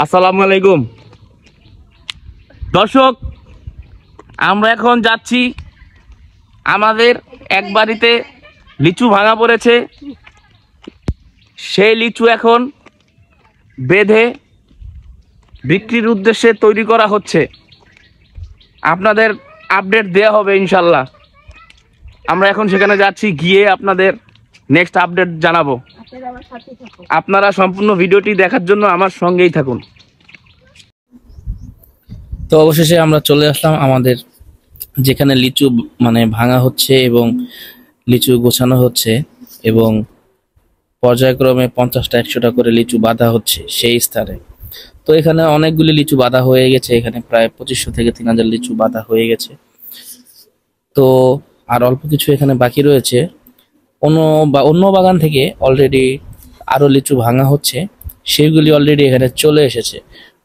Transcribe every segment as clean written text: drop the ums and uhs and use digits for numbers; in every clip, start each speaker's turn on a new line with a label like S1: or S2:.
S1: আসসালামু আলাইকুম দর্শক, আমরা এখন যাচ্ছি। আমাদের এক বাড়িতে লিচু ভাঙা পড়েছে। সেই লিচু এখন বেঁধে বিক্রির উদ্দেশ্যে তৈরি করা হচ্ছে। আপনাদের আপডেট দেওয়া হবে ইনশাল্লাহ। আমরা এখন সেখানে যাচ্ছি, গিয়ে আপনাদের নেক্সট আপডেট জানাবো। আপনারা সম্পূর্ণ ভিডিওটি দেখার জন্য আমার সঙ্গেই থাকুন।
S2: তো অবশেষে আমরা চলে আসলাম আমাদের যেখানে লিচু ভাঙা হচ্ছে এবং লিচু গোছানো হচ্ছে এবং পর্যায়ক্রমে 50টা 100টা করে লিচু বাঁধা হচ্ছে সেই স্থানে। তো এখানে অনেকগুলি লিচু বাঁধা হয়ে গেছে, এখানে প্রায় 2500 থেকে 3000 লিচু বাঁধা হয়ে গেছে। তো আর অল্প কিছু এখানে বাকি রয়েছে। অন্য বাগান থেকে অলরেডি আরো লিচু ভাঙা হচ্ছে, সেইগুলি অলরেডি এখানে চলে এসেছে।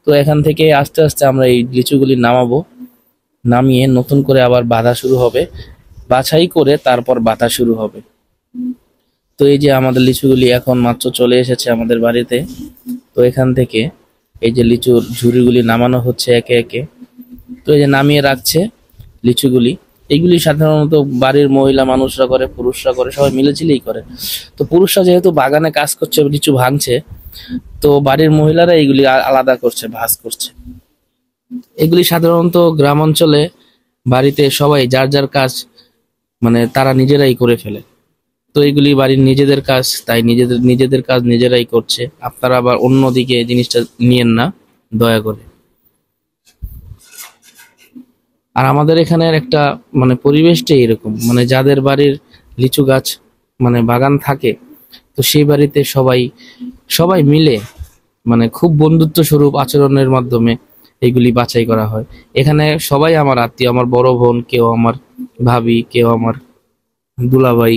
S2: তো এখান থেকে আস্তে আস্তে আমরা এই লিচুগুলি নামিয়ে নতুন করে আবার বাঁধা শুরু হবে, বাছাই করে তারপর বাঁধা শুরু হবে। তো এই যে আমাদের লিচুগুলি এখন মাত্র চলে এসেছে আমাদের বাড়িতে। তো এখান থেকে এই যে লিচুর ঝুড়িগুলি নামানো হচ্ছে একে একে। তো এই যে নামিয়ে রাখছে লিচুগুলি। এইগুলি সাধারণত বাড়ির মহিলা মানুষরা করে, পুরুষরা করে, সবাই মিলেঝিলেই করে। তো পুরুষরা যেহেতু বাগানে কাজ করছে, লিচু ভাঙছে, তো বাড়ির মহিলারা এইগুলি আলাদা করছে, ভাঁজ করছে। এগুলি সাধারণত গ্রাম অঞ্চলে বাড়িতে সবাই যার যার কাজ তারা নিজেরাই করে ফেলে। তো এগুলি বাড়ির নিজেদের কাজ, তাই নিজেদের কাজ নিজেরাই করছে। আপনারা আবার অন্যদিকে জিনিসটা নিয়েন না দয়া করে। আর আমাদের এখানের একটা পরিবেশটাই এরকম, যাদের বাড়ির লিচু গাছ বাগান থাকে, তো সেই বাড়িতে সবাই মিলে খুব বন্ধুত্ব স্বরূপ আচরণের মাধ্যমে এইগুলি বাছাই করা হয়। এখানে সবাই আমার আত্মীয়, আমার বড় বোন, কেউ আমার ভাবি, কেউ আমার দুলাভাই,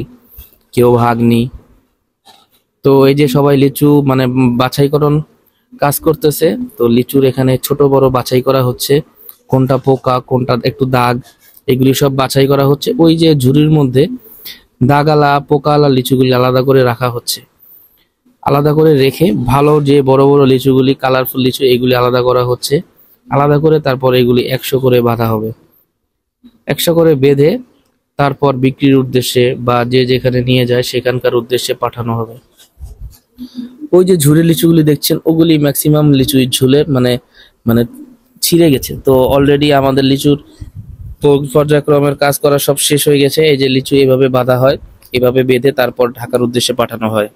S2: কেউ ভাগ্নি। তো এই যে সবাই লিচু বাছাইকরণ কাজ করতেছে। তো লিচুর এখানে ছোট বড় বাছাই করা হচ্ছে, কোনটা পোকা, কোনটা একটু দাগ, এগুলি সব বাছাই করা হচ্ছে। ওই যে ঝুড়ির মধ্যে দাগালা পোকালা লিচুগুলি আলাদা করে রাখা হচ্ছে। আলাদা করে রেখে ভালো যে বড় বড় লিচুগুলি, কালারফুল লিচু, এগুলি আলাদা করা হচ্ছে। আলাদা করে তারপর এগুলি 100 করে বাঁধা হবে। 100 করে বেঁধে তারপর বিক্রির উদ্দেশ্যে বা যে যেখানে নিয়ে যায় সেখানকার উদ্দেশ্যে পাঠানো হবে। ওই যে ঝুড়ি লিচুগুলি দেখছেন, ওগুলি ম্যাক্সিমাম লিচু ঝুলে ছিঁড়ে গেছে। তো অলরেডি আমাদের লিচুর পর্যায়ক্রমের কাজ করা সব শেষ হয়ে গেছে। এই যে লিচু এভাবে বাঁধা হয়, এভাবে বেঁধে তারপর ঢাকার উদ্দেশ্যে পাঠানো হয়।